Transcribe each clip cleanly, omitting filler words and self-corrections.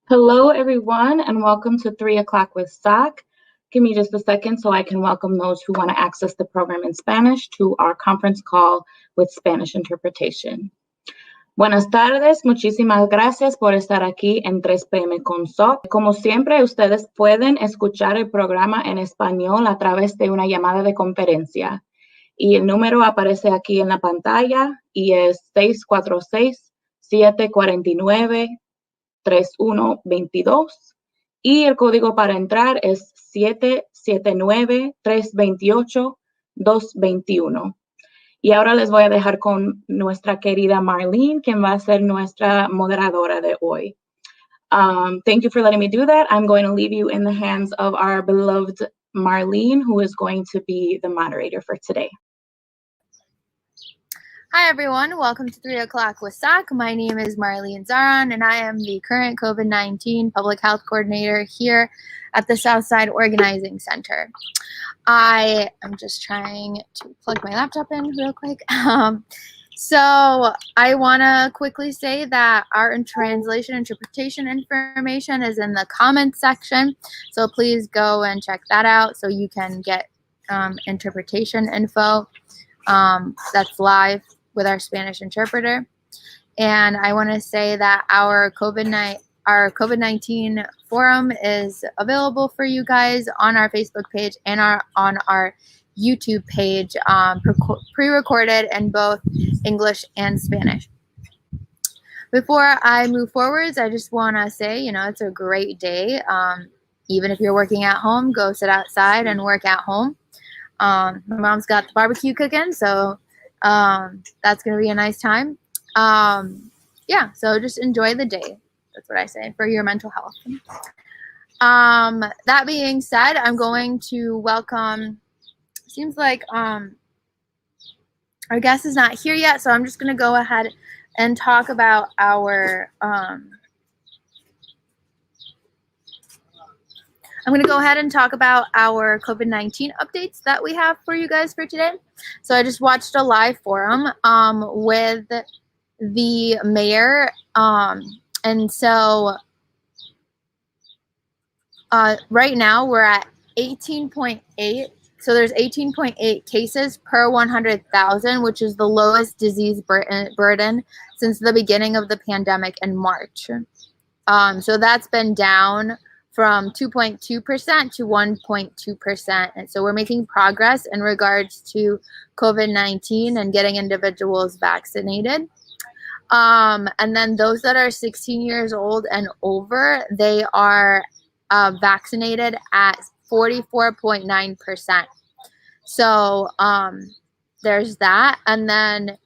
Hello, everyone, and welcome to 3 o'clock with SOC. Give me just a second so I can welcome those who want to access the program in Spanish to our conference call with Spanish interpretation. Buenas tardes, muchísimas gracias por estar aquí en 3 p.m. con SOC. Como siempre, ustedes pueden escuchar el programa en español a través de una llamada de conferencia. Y el número aparece aquí en la pantalla y es 646-749-3122 y el código para entrar es 779-328-221. Y ahora les voy a dejar con nuestra querida Marlene, quien va a ser nuestra moderadora de hoy. Thank you for letting me do that. I'm going to leave you in the hands of our beloved Marlene, who is going to be the moderator for today. Hi, everyone. Welcome to 3 o'clock with SOC. My name is Marlene Zaron, and I am the current COVID-19 Public Health Coordinator here at the Southside Organizing Center. I am just trying to plug my laptop in real quick. So I want to quickly say that our translation interpretation information is in the comments section. So please go and check that out so you can get interpretation info that's live with our Spanish interpreter. And I want to say that our COVID-19 forum is available for you guys on our Facebook page and on our YouTube page, pre-recorded in both English and Spanish. Before I move forwards, I just want to say, it's a great day. Even if you're working at home, go sit outside and work at home. My mom's got the barbecue cooking, so that's going to be a nice time. So just enjoy the day. That's what I say for your mental health. That being said, I'm going to welcome, seems like our guest is not here yet, so I'm just going to go ahead and talk about our COVID-19 updates that we have for you guys for today. So I just watched a live forum with the mayor. And so right now we're at 18.8. So there's 18.8 cases per 100,000, which is the lowest disease burden since the beginning of the pandemic in March. So that's been down from 2.2% to 1.2%. And so we're making progress in regards to COVID-19 and getting individuals vaccinated. And then those that are 16 years old and over, they are vaccinated at 44.9%. So there's that. And then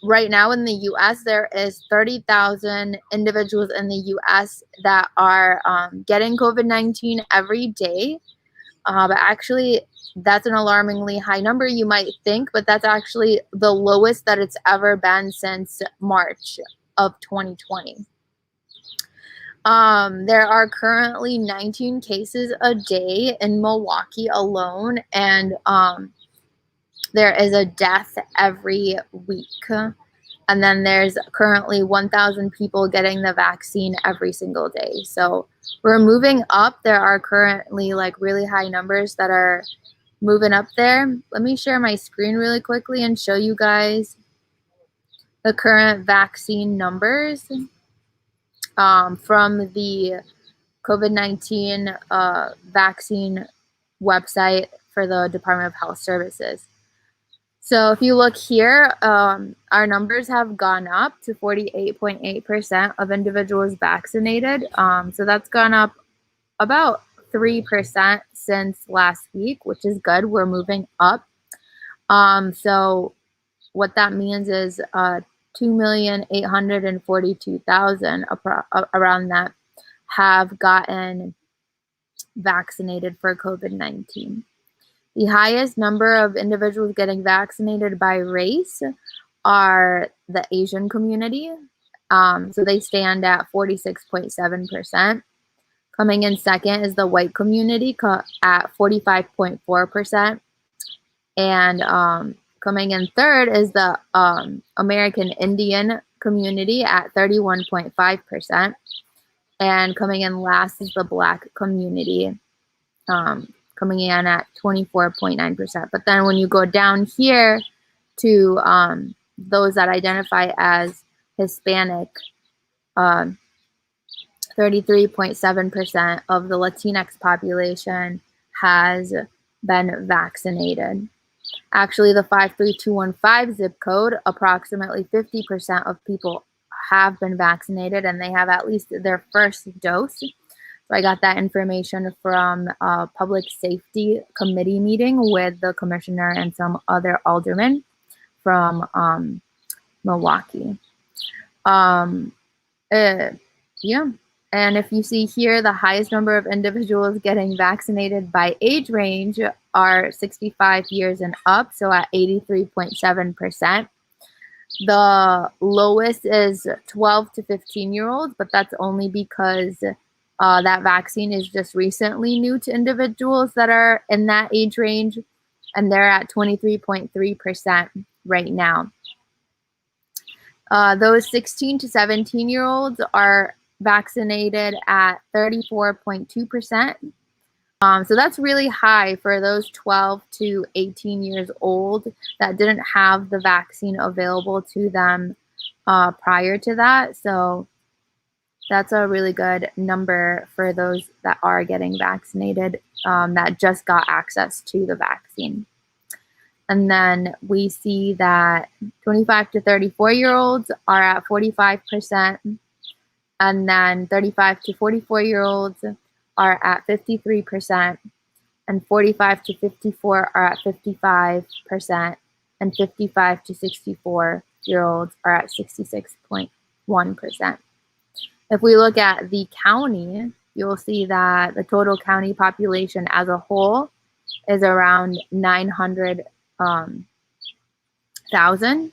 right now in the U.S., there is 30,000 individuals in the U.S. that are getting COVID-19 every day. But actually, that's an alarmingly high number, you might think, but that's actually the lowest that it's ever been since March of 2020. There are currently 19 cases a day in Milwaukee alone, and there is a death every week. And then there's currently 1,000 people getting the vaccine every single day. So we're moving up. There are currently really high numbers that are moving up there. Let me share my screen really quickly and show you guys the current vaccine numbers from the COVID-19 vaccine website for the Department of Health Services. So if you look here, our numbers have gone up to 48.8% of individuals vaccinated. So that's gone up about 3% since last week, which is good. We're moving up. So what that means is 2,842,000 around that have gotten vaccinated for COVID-19. The highest number of individuals getting vaccinated by race are the Asian community. So they stand at 46.7%. Coming in second is the white community at 45.4%. And coming in third is the American Indian community at 31.5%. And coming in last is the Black community, coming in at 24.9%. But then when you go down here to those that identify as Hispanic, 33.7% of the Latinx population has been vaccinated. Actually, the 53215 zip code, approximately 50% of people have been vaccinated and they have at least their first dose. So I got that information from a public safety committee meeting with the commissioner and some other aldermen from Milwaukee. Yeah. And if you see here, the highest number of individuals getting vaccinated by age range are 65 years and up, so at 83.7%. The lowest is 12 to 15-year-olds, but that's only because that vaccine is just recently new to individuals that are in that age range, and they're at 23.3% right now. Those 16 to 17-year-olds are vaccinated at 34.2%. So that's really high for those 12 to 18 years old that didn't have the vaccine available to them prior to that. So that's a really good number for those that are getting vaccinated that just got access to the vaccine. And then we see that 25 to 34-year-olds are at 45%. And then 35 to 44-year-olds are at 53%, and 45 to 54 are at 55%, and 55 to 64-year-olds are at 66.1%. If we look at the county, you'll see that the total county population as a whole is around 900,000.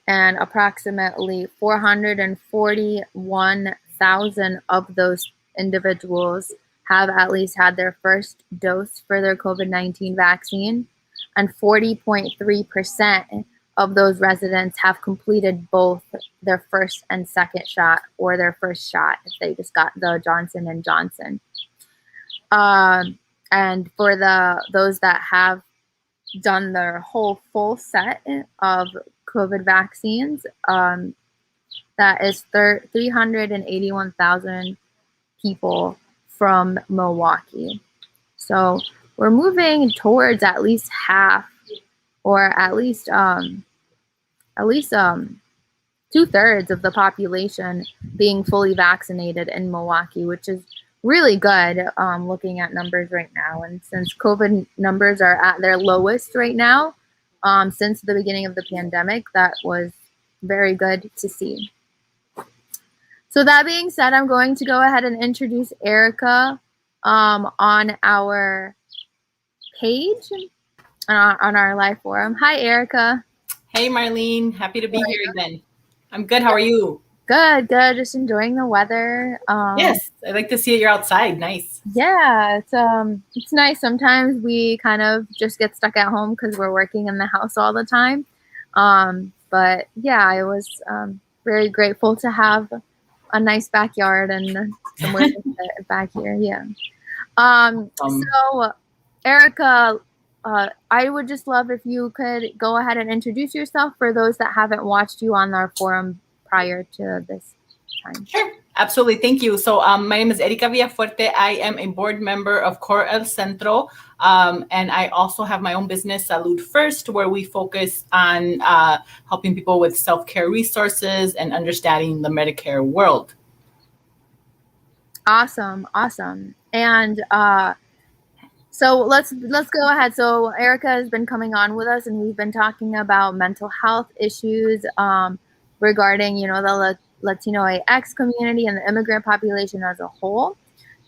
And approximately 441,000 of those individuals have at least had their first dose for their COVID-19 vaccine, and 40.3% of those residents have completed both their first and second shot, or their first shot if they just got the Johnson & Johnson. And for those that have done their whole full set of COVID vaccines, that is 381,000 people from Milwaukee. So we're moving towards at least half, or at least 2/3 of the population being fully vaccinated in Milwaukee, which is really good looking at numbers right now. And since COVID numbers are at their lowest right now, since the beginning of the pandemic, that was very good to see. So that being said, I'm going to go ahead and introduce Erika on our page, on our live forum. Hi, Erika. Hey, Marlene. Happy to be here again. I'm good. How are you? Good, good. Just enjoying the weather. Yes, I like to see it. You're outside. Nice. Yeah, it's nice. Sometimes we kind of just get stuck at home because we're working in the house all the time. But yeah, I was very grateful to have a nice backyard and somewhere to sit back here. Yeah. So Erika, I would just love if you could go ahead and introduce yourself for those that haven't watched you on our forum prior to this time. Sure, absolutely. Thank you. So my name is Erika Villanueva. I am a board member of Core El Centro, and I also have my own business, Salud First, where we focus on helping people with self-care resources and understanding the Medicare world. Awesome, awesome. And so let's go ahead. So Erika has been coming on with us, and we've been talking about mental health issues regarding, the Latino AX community and the immigrant population as a whole.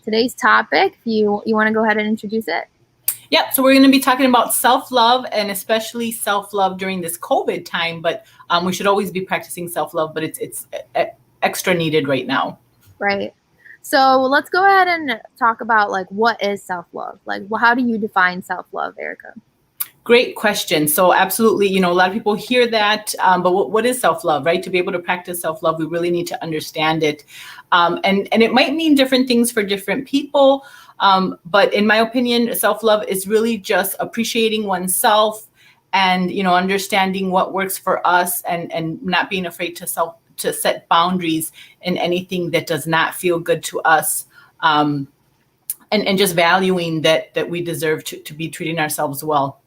Today's topic, you want to go ahead and introduce it? Yep. So we're going to be talking about self-love, and especially self-love during this COVID time. But we should always be practicing self-love, but it's extra needed right now. Right. So let's go ahead and talk about what is self-love? How do you define self-love, Erika? Great question. So absolutely, you know, a lot of people hear that, but what is self-love, right? To be able to practice self-love, we really need to understand it. And it might mean different things for different people. But in my opinion, self-love is really just appreciating oneself and, you know, understanding what works for us and not being afraid to set boundaries in anything that does not feel good to us. And just valuing that we deserve to be treating ourselves well.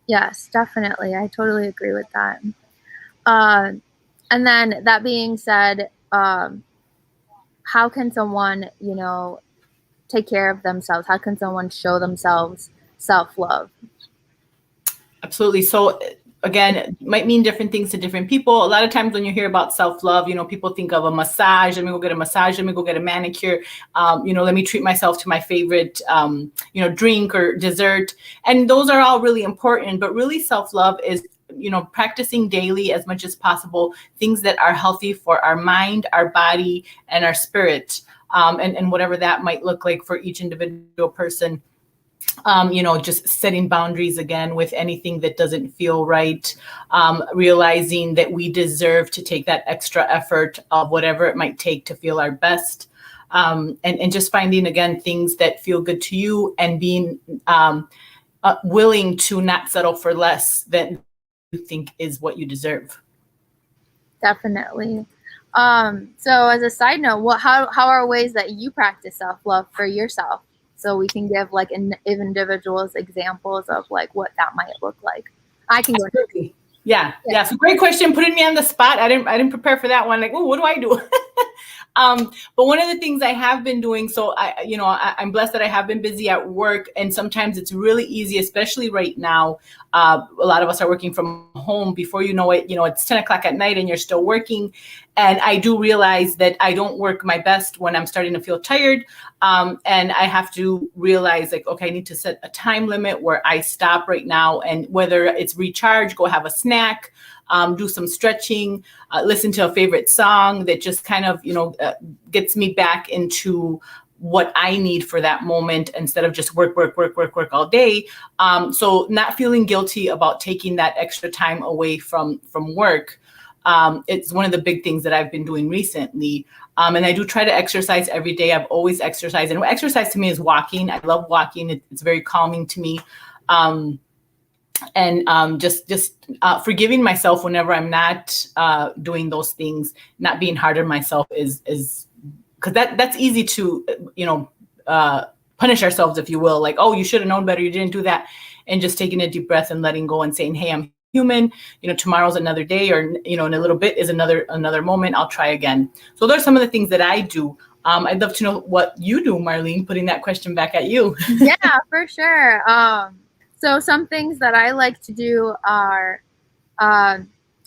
Yes, definitely. I totally agree with that. And then that being said, how can someone, you know, take care of themselves? How can someone show themselves self-love? Absolutely. So again, it might mean different things to different people. A lot of times when you hear about self-love, you know, people think of a massage. Let me go get a massage. Let me go get a manicure. You know, let me treat myself to my favorite, you know, drink or dessert. And those are all really important. But really self-love is, you know, practicing daily as much as possible things that are healthy for our mind, our body, and our spirit. And whatever that might look like for each individual person. You know, just setting boundaries again with anything that doesn't feel right, realizing that we deserve to take that extra effort of whatever it might take to feel our best, and just finding, again, things that feel good to you and being willing to not settle for less than you think is what you deserve. Definitely. So as a side note, how are ways that you practice self-love for yourself? So we can give like individuals examples of like what that might look like. I can go. Yeah. So great question. Putting me on the spot. I didn't prepare for that one. Like, oh, what do I do? But one of the things I have been doing, so I'm blessed that I have been busy at work, and sometimes it's really easy, especially right now. A lot of us are working from home. Before you know it, you know, it's 10 o'clock at night and you're still working. And I do realize that I don't work my best when I'm starting to feel tired. And I have to realize, like, okay, I need to set a time limit where I stop right now. And whether it's recharge, go have a snack, do some stretching, listen to a favorite song that just kind of, you know, gets me back into what I need for that moment instead of just work all day. So not feeling guilty about taking that extra time away from work. It's one of the big things that I've been doing recently. And I do try to exercise every day. I've always exercised. And exercise to me is walking. I love walking. It's very calming to me. And just forgiving myself whenever I'm not doing those things, not being hard on myself is because that's easy to, you know, punish ourselves, if you will. Like, oh, you should have known better. You didn't do that. And just taking a deep breath and letting go and saying, hey, I'm human. You know, tomorrow's another day, or, you know, in a little bit is another moment. I'll try again. So those are some of the things that I do. I'd love to know what you do, Marlene, putting that question back at you. Yeah, for sure. So some things that I like to do are,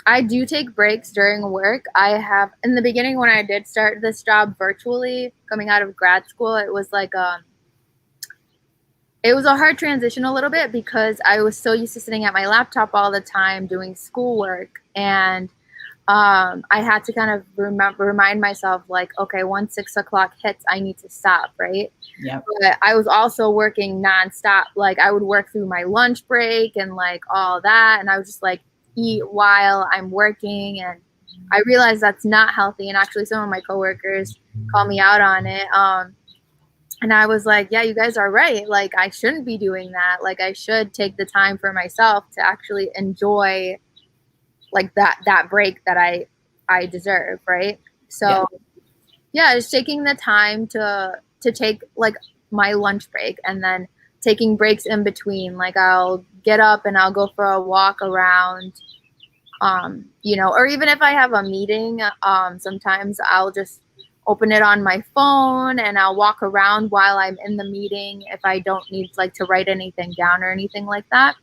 I do take breaks during work. I have, in the beginning when I did start this job virtually, coming out of grad school, it was like, it was a hard transition a little bit because I was so used to sitting at my laptop all the time doing schoolwork. And I had to kind of remind myself, like, okay, once 6 o'clock hits, I need to stop, right? Yeah. But I was also working nonstop. Like, I would work through my lunch break and like all that. And I would just like eat while I'm working. And I realized that's not healthy. And actually some of my coworkers call me out on it. And I was like, yeah, you guys are right. Like, I shouldn't be doing that. Like, I should take the time for myself to actually enjoy like that break that I deserve, right? So yeah, just taking the time to take like my lunch break and then taking breaks in between. Like, I'll get up and I'll go for a walk around, you know, or even if I have a meeting, sometimes I'll just open it on my phone and I'll walk around while I'm in the meeting if I don't need like to write anything down or anything like that.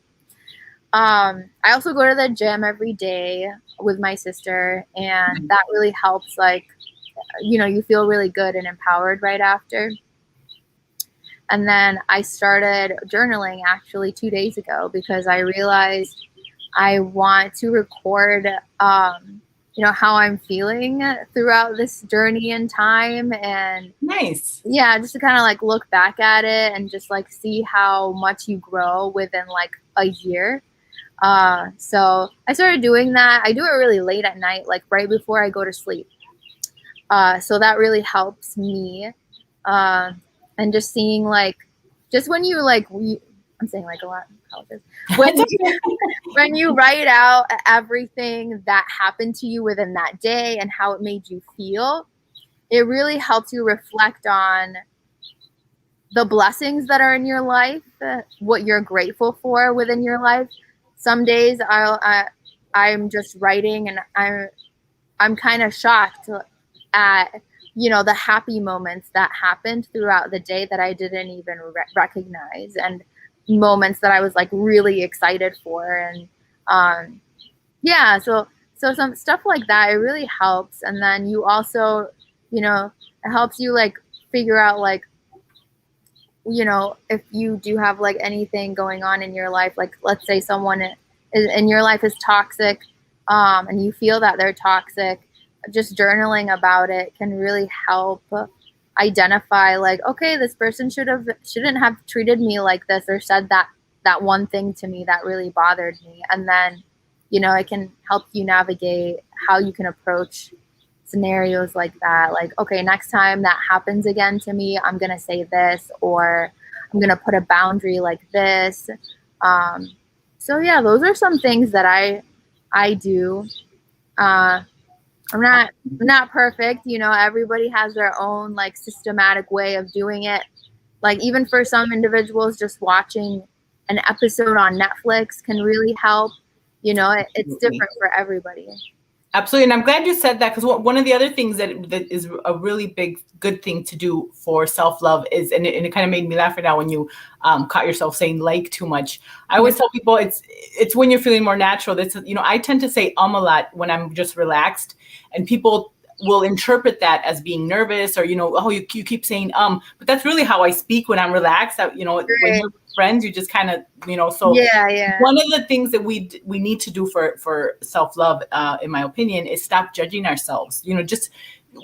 I also go to the gym every day with my sister, and that really helps. Like, you know, you feel really good and empowered right after. And then I started journaling actually 2 days ago because I realized I want to record, you know, how I'm feeling throughout this journey in time. And nice. Yeah, just to kind of like look back at it and just like see how much you grow within like a year. So I started doing that. I do it really late at night, like right before I go to sleep. So that really helps me. And just seeing like, just when you like, I'm saying like a lot. When you write out everything that happened to you within that day and how it made you feel, it really helps you reflect on the blessings that are in your life, what you're grateful for within your life. Some days I'm just writing and I'm kind of shocked at, you know, the happy moments that happened throughout the day that I didn't even recognize, and moments that I was like really excited for. And yeah, so some stuff like that, it really helps. And then you also, you know, it helps you like figure out like, you know, if you do have like anything going on in your life, like let's say someone in your life is toxic, and you feel that they're toxic, just journaling about it can really help identify like, okay, this person shouldn't have treated me like this, or said that one thing to me that really bothered me. And then, you know, it can help you navigate how you can approach scenarios like that. Like, okay, next time that happens again to me, I'm going to say this, or I'm going to put a boundary like this. So yeah, those are some things that I do. I'm not perfect, you know, everybody has their own like systematic way of doing it. Like even for some individuals, just watching an episode on Netflix can really help. You know, it's different for everybody. Absolutely. And I'm glad you said that, because one of the other things that is a really big, good thing to do for self-love is, and it kind of made me laugh right now when you caught yourself saying like too much. I always tell people it's when you're feeling more natural. That's, you know, I tend to say a lot when I'm just relaxed, and people will interpret that as being nervous, or, you know, oh, you keep saying, but that's really how I speak when I'm relaxed. You know, when you're friends, you just kind of, you know, so yeah. One of the things that we need to do for self-love, in my opinion, is stop judging ourselves. You know, just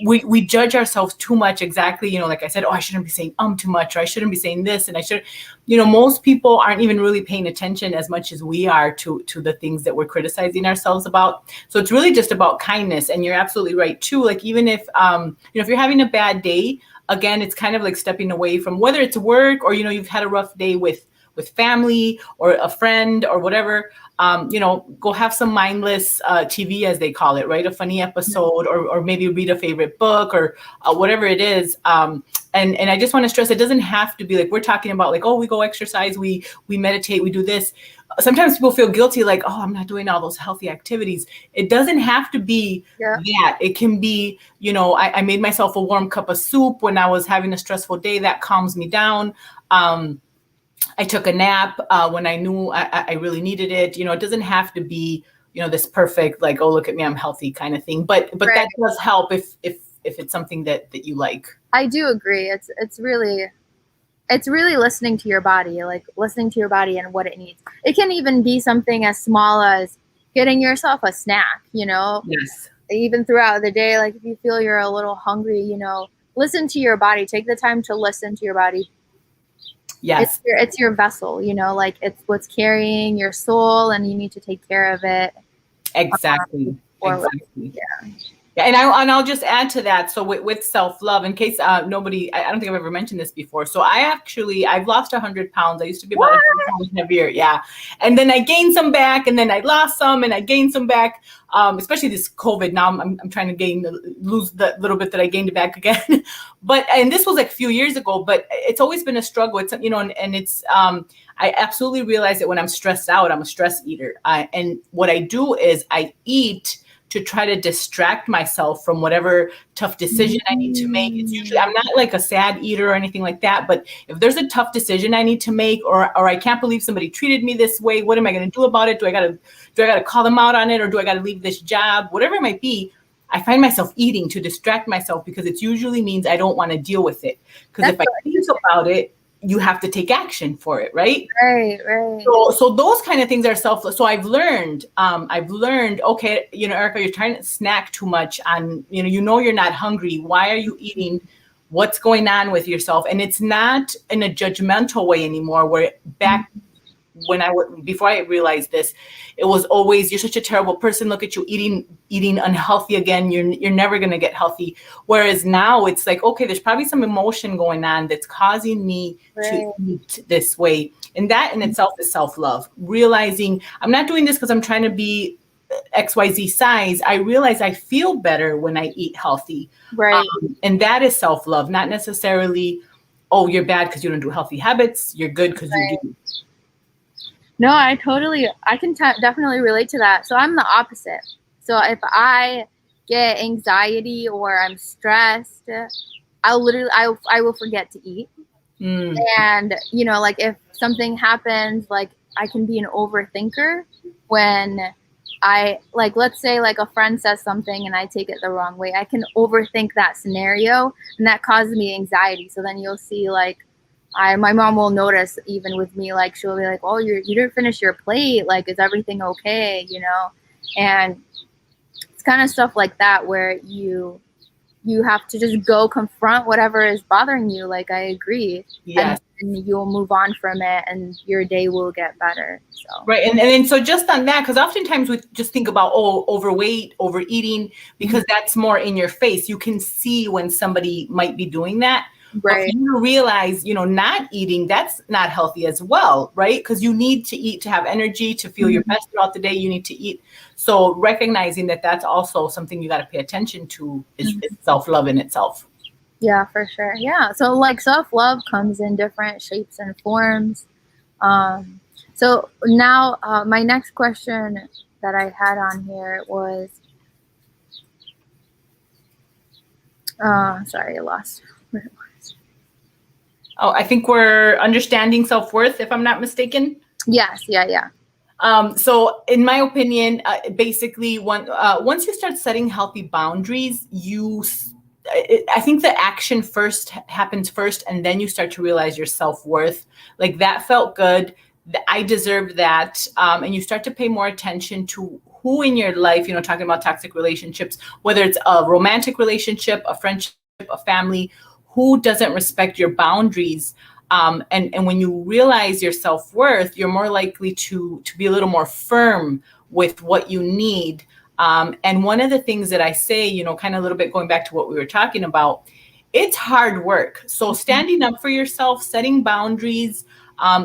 we judge ourselves too much. Exactly. You know, like I said, oh, I shouldn't be saying too much, or I shouldn't be saying this, and I should, you know, most people aren't even really paying attention as much as we are to the things that we're criticizing ourselves about. So it's really just about kindness. And you're absolutely right too. Like even if, you know, if you're having a bad day, again, it's kind of like stepping away from, whether it's work or, you know, you've had a rough day with family or a friend or whatever, you know, go have some mindless TV, as they call it, right? A funny episode, or maybe read a favorite book, or whatever it is. And I just want to stress, it doesn't have to be like we're talking about, like, oh, we go exercise, we meditate, we do this. Sometimes people feel guilty, like, oh, I'm not doing all those healthy activities. It doesn't have to be that. It can be, you know, I made myself a warm cup of soup when I was having a stressful day. That calms me down. I took a nap when I knew I really needed it. You know, it doesn't have to be, you know, this perfect, like, oh, look at me, I'm healthy kind of thing. But that does help if it's something that you like. I do agree. It's really listening to your body, like listening to your body and what it needs. It can even be something as small as getting yourself a snack, you know? Yes. Even throughout the day, like if you feel you're a little hungry, you know, listen to your body. Take the time to listen to your body. Yes. It's your vessel, you know, like it's what's carrying your soul, and you need to take care of it. Exactly. Exactly. Yeah, and I'll just add to that. So with self-love, in case nobody, I don't think I've ever mentioned this before. So I've lost 100 pounds. I used to be about 100 pounds heavier. Yeah. And then I gained some back, and then I lost some, and I gained some back. Especially this COVID. Now I'm trying to lose the little bit that I gained back again. And this was like a few years ago, but it's always been a struggle. It's, you know, and it's, I absolutely realize that when I'm stressed out, I'm a stress eater. And what I do is I eat to try to distract myself from whatever tough decision I need to make. It's usually, I'm not like a sad eater or anything like that, but if there's a tough decision I need to make, or I can't believe somebody treated me this way, what am I going to do about it? Do I gotta call them out on it, or do I gotta leave this job? Whatever it might be, I find myself eating to distract myself, because it usually means I don't want to deal with it. Because if I think about it, you have to take action for it, right? Right. So those kind of things are selfless. So I've learned, okay, you know, Erika, you're trying to snack too much on, you know, you're not hungry. Why are you eating? What's going on with yourself? And it's not in a judgmental way anymore, where back before I realized this, it was always, you're such a terrible person. Look at you eating unhealthy again. You're never going to get healthy. Whereas now it's like, okay, there's probably some emotion going on that's causing me to eat this way. And that in itself is self-love. Realizing I'm not doing this because I'm trying to be XYZ size. I realize I feel better when I eat healthy. Right. And that is self-love, not necessarily, oh, you're bad because you don't do healthy habits. You're good because you do. No, I can definitely relate to that. So I'm the opposite. So if I get anxiety or I'm stressed, I will forget to eat. And, you know, like if something happens, like I can be an overthinker when let's say like a friend says something and I take it the wrong way. I can overthink that scenario and that causes me anxiety. So then you'll see like my mom will notice even with me, like she'll be like, oh, you didn't finish your plate. Like, is everything okay? You know? And it's kind of stuff like that where you have to just go confront whatever is bothering you. Like, I agree. Yes. And you'll move on from it and your day will get better. So. Right. And then so just on that, because oftentimes we just think about, overweight, overeating, because that's more in your face. You can see when somebody might be doing that. Right. But you realize, not eating, that's not healthy as well, right? Because you need to eat to have energy, to feel your best throughout the day. You need to eat. So recognizing that that's also something you got to pay attention to is self-love in itself. Yeah, for sure. Yeah. So like self-love comes in different shapes and forms. So now my next question that I had on here was, sorry, I lost where it was. Oh, I think we're understanding self-worth, if I'm not mistaken. Yes. Yeah. So in my opinion, basically once you start setting healthy boundaries, I think the action happens first, and then you start to realize your self-worth. Like, that felt good. I deserve that. And you start to pay more attention to who in your life, talking about toxic relationships, whether it's a romantic relationship, a friendship, a family, who doesn't respect your boundaries. And when you realize your self-worth, you're more likely to be a little more firm with what you need. And one of the things that I say, kind of a little bit going back to what we were talking about, it's hard work. So standing up for yourself, setting boundaries,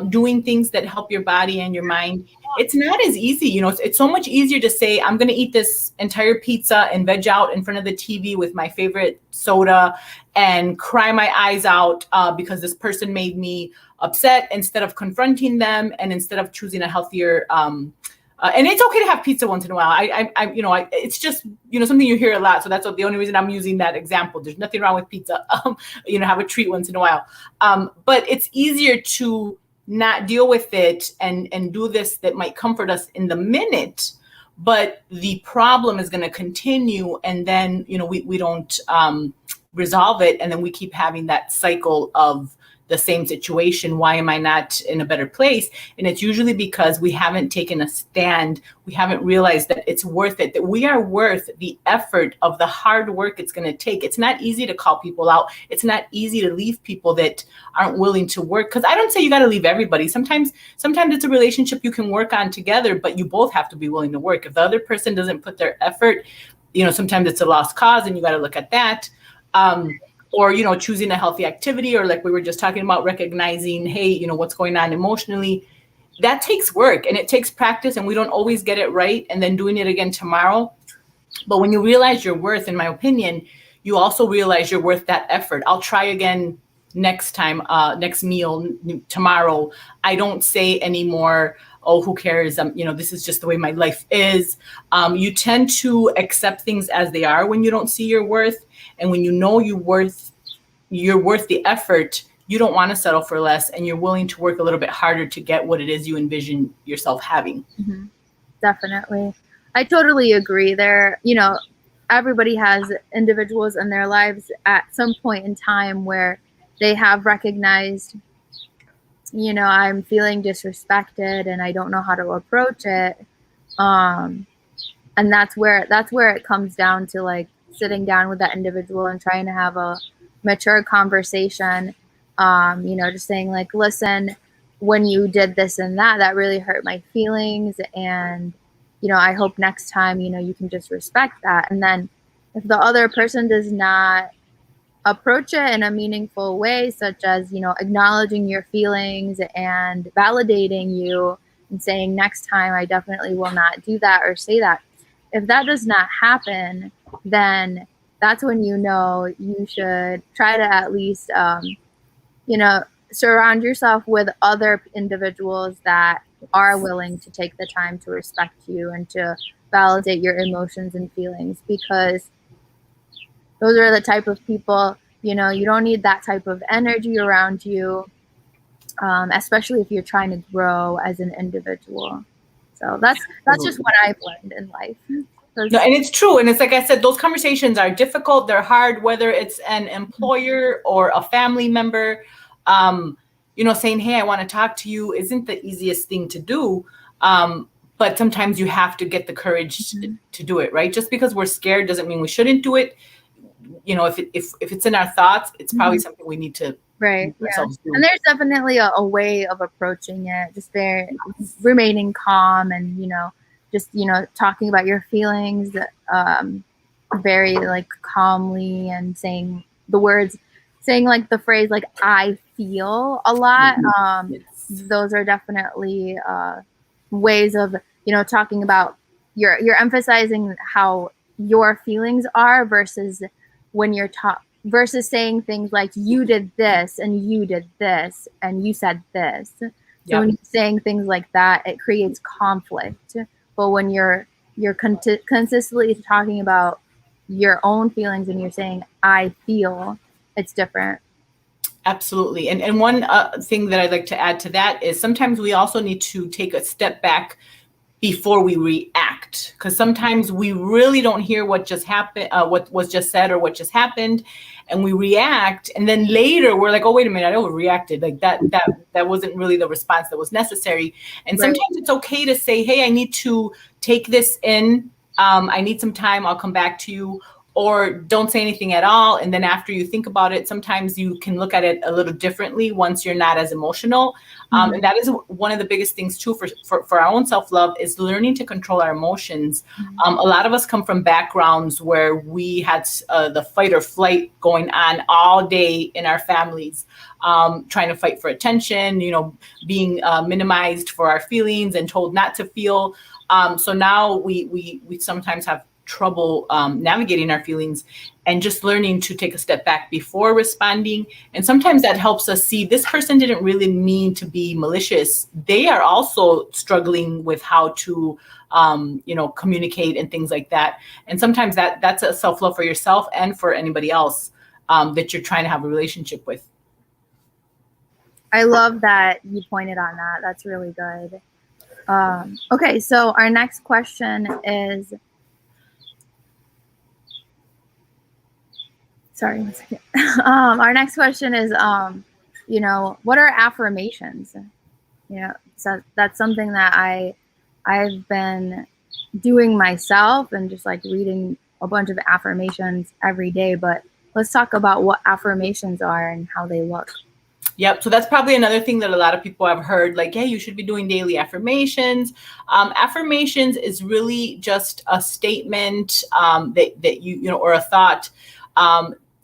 doing things that help your body and your mind, it's not as easy. It's so much easier to say, I'm going to eat this entire pizza and veg out in front of the TV with my favorite soda and cry my eyes out because this person made me upset, instead of confronting them and instead of choosing a healthier and it's okay to have pizza once in a while. It's just, something you hear a lot. So that's the only reason I'm using that example. There's nothing wrong with pizza. Have a treat once in a while. But it's easier to not deal with it and do this that might comfort us in the minute. But the problem is going to continue. And then, we don't resolve it. And then we keep having that cycle of the same situation. Why am I not in a better place? And it's usually because we haven't taken a stand. We haven't realized that it's worth it, that we are worth the effort of the hard work it's going to take. It's not easy to call people out. It's not easy to leave people that aren't willing to work. Because I don't say you got to leave everybody. Sometimes it's a relationship you can work on together, but you both have to be willing to work. If the other person doesn't put their effort, sometimes it's a lost cause, and you got to look at that. Or, choosing a healthy activity, or like we were just talking about, recognizing, hey, what's going on emotionally. That takes work and it takes practice, and we don't always get it right, and then doing it again tomorrow. But when you realize your worth, in my opinion, you also realize you're worth that effort. I'll try again next time, next meal tomorrow. I don't say anymore, oh, who cares? This is just the way my life is. You tend to accept things as they are when you don't see your worth. And when you're worth the effort, you don't want to settle for less, and you're willing to work a little bit harder to get what it is you envision yourself having. Mm-hmm. Definitely. I totally agree there. Everybody has individuals in their lives at some point in time where they have recognized, I'm feeling disrespected and I don't know how to approach it. And that's where it comes down to, like, sitting down with that individual and trying to have a mature conversation, just saying, like, listen, when you did this and that really hurt my feelings. And, I hope next time, you can just respect that. And then if the other person does not approach it in a meaningful way, such as, acknowledging your feelings and validating you and saying, next time I definitely will not do that or say that. If that does not happen, then that's when you should try to at least, surround yourself with other individuals that are willing to take the time to respect you and to validate your emotions and feelings, because those are the type of people, you don't need that type of energy around you, especially if you're trying to grow as an individual. So that's just what I've learned in life. No, and it's true. And it's like I said, those conversations are difficult. They're hard, whether it's an employer or a family member. Saying, hey, I want to talk to you isn't the easiest thing to do. But sometimes you have to get the courage to do it, right? Just because we're scared doesn't mean we shouldn't do it. If it's in our thoughts, it's probably something we need to right. Yeah. And there's definitely a way of approaching it. Just remaining calm and, just, talking about your feelings very like calmly and saying like the phrase, like, I feel a lot. Those are definitely ways of, talking about you're emphasizing how your feelings are versus when you're versus saying things like, you did this and you did this and you said this. So when you're saying things like that, it creates conflict. But when you're consistently talking about your own feelings and you're saying, I feel, it's different. Absolutely. And one thing that I'd like to add to that is sometimes we also need to take a step back before we react, because sometimes we really don't hear what just happened, what was just said or what just happened, and we react, and then later we're like, oh, wait a minute, I overreacted. Like that wasn't really the response that was necessary. And sometimes it's okay to say, hey, I need to take this in. I need some time. I'll come back to you. Or don't say anything at all. And then after you think about it, sometimes you can look at it a little differently once you're not as emotional. And that is one of the biggest things too for our own self-love, is learning to control our emotions. A lot of us come from backgrounds where we had the fight or flight going on all day in our families, trying to fight for attention, being minimized for our feelings and told not to feel. So now we sometimes have trouble navigating our feelings, and just learning to take a step back before responding. And sometimes that helps us see this person didn't really mean to be malicious. They are also struggling with how to communicate and things like that. And sometimes that's a self-love for yourself and for anybody else that you're trying to have a relationship with. I love that you pointed on that. That's really good. Okay, so our next question is, sorry, one second. Our next question is, what are affirmations? So that's something that I've been doing myself and just like reading a bunch of affirmations every day. But let's talk about what affirmations are and how they look. Yep. So that's probably another thing that a lot of people have heard, like, hey, you should be doing daily affirmations. Affirmations is really just a statement that you or a thought,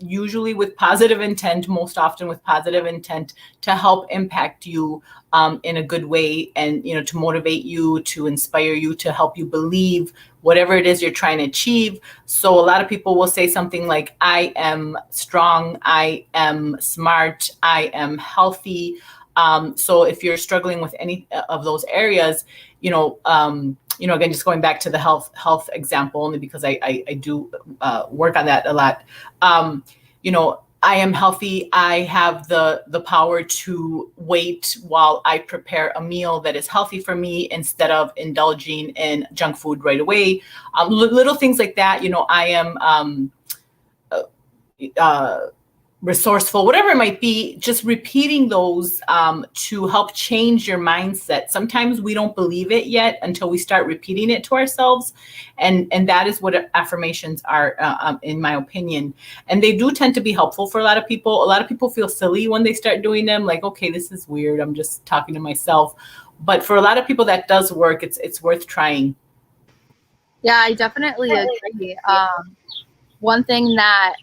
usually with positive intent, most often with positive intent, to help impact you in a good way, and to motivate you, to inspire you, to help you believe whatever it is you're trying to achieve. So a lot of people will say something like, I am strong, I am smart, I am healthy. So if you're struggling with any of those areas, again, just going back to the health example, only because I do work on that a lot. I am healthy. I have the power to wait while I prepare a meal that is healthy for me instead of indulging in junk food right away. Little things like that. I am resourceful, whatever it might be, just repeating those to help change your mindset. Sometimes we don't believe it yet until we start repeating it to ourselves. And that is what affirmations are, in my opinion. And they do tend to be helpful for a lot of people. A lot of people feel silly when they start doing them, like, okay, this is weird, I'm just talking to myself. But for a lot of people that does work, it's worth trying. Yeah, I definitely agree. One thing that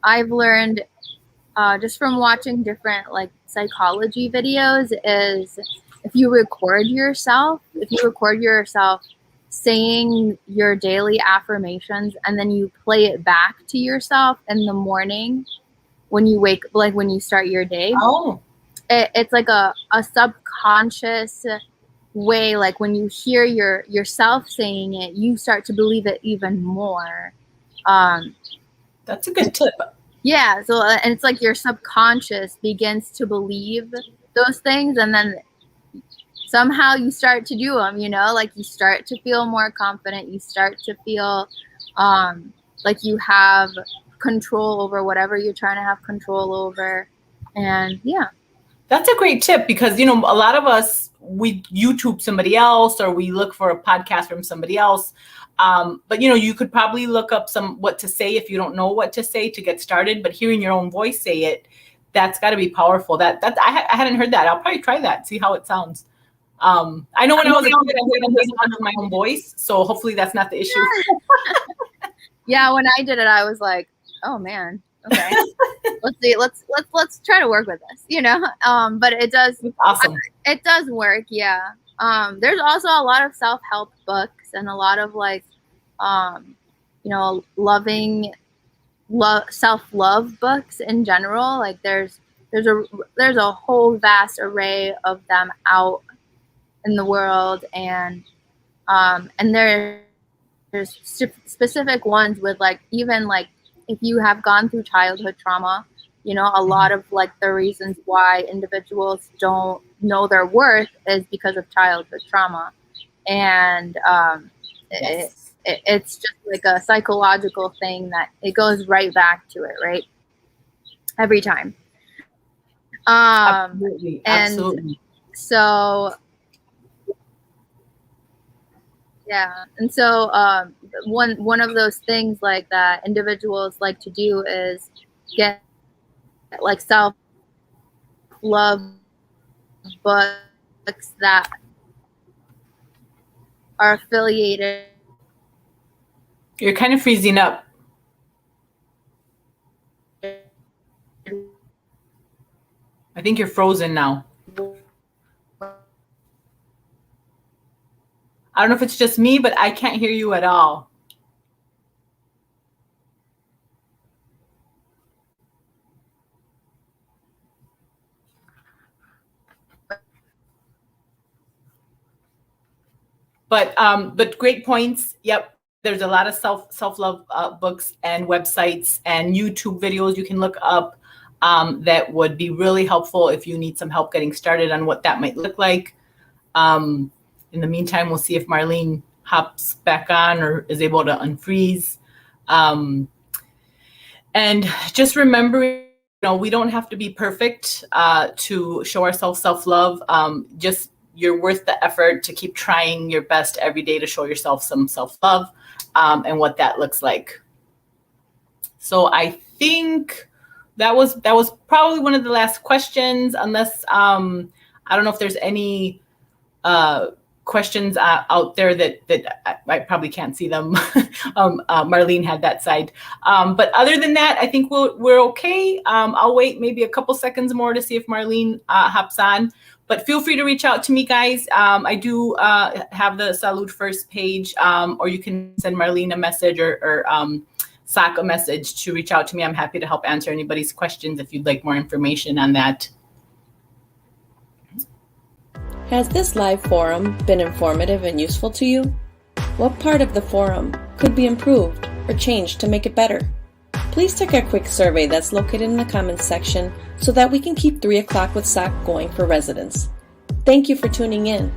I've learned just from watching different like psychology videos is if you record yourself saying your daily affirmations and then you play it back to yourself in the morning when you wake, like when you start your day. Oh, it's like a subconscious way, like when you hear yourself saying it, you start to believe it even more. That's a good tip. Yeah, so and it's like your subconscious begins to believe those things, and then somehow you start to do them, you know, like you start to feel more confident, you start to feel like you have control over whatever you're trying to have control over. And yeah. That's a great tip because, you know, a lot of us, we YouTube somebody else or we look for a podcast from somebody else. But, you know, you could probably look up what to say if you don't know what to say to get started. But hearing your own voice say it, that's got to be powerful. I hadn't heard that. I'll probably try that, see how it sounds. I know when I was a kid, I heard my own voice. So hopefully that's not the issue. Yeah, when I did it, I was like, oh, man. Okay, let's see. Let's try to work with this, you know. But it does. Awesome. It does work. Yeah. There's also a lot of self-help books and a lot of like, you know, self-love books in general. Like there's a whole vast array of them out in the world, and there's specific ones with like even like. If you have gone through childhood trauma, you know, a lot of like the reasons why individuals don't know their worth is because of childhood trauma. And yes. It's just like a psychological thing that it goes right back to it, right? Every time. Absolutely. So yeah, and so one of those things like that individuals like to do is get like self-love books that are affiliated. You're kind of freezing up. I think you're frozen now. I don't know if it's just me, but I can't hear you at all. But great points. Yep. There's a lot of self-love books and websites and YouTube videos you can look up that would be really helpful if you need some help getting started on what that might look like. In the meantime, we'll see if Marlene hops back on or is able to unfreeze. And just remember, you know, we don't have to be perfect to show ourselves self-love. Just you're worth the effort to keep trying your best every day to show yourself some self-love and what that looks like. So I think that was probably one of the last questions, unless I don't know if there's any questions out there that I probably can't see them. Marlene had that side. But other than that, I think we're okay. I'll wait maybe a couple seconds more to see if Marlene hops on. But feel free to reach out to me, guys. I do have the Salud First page, or you can send Marlene a message or SOC a message to reach out to me. I'm happy to help answer anybody's questions if you'd like more information on that. Has this live forum been informative and useful to you? What part of the forum could be improved or changed to make it better? Please take a quick survey that's located in the comments section so that we can keep 3 o'clock with SOC going for residents. Thank you for tuning in.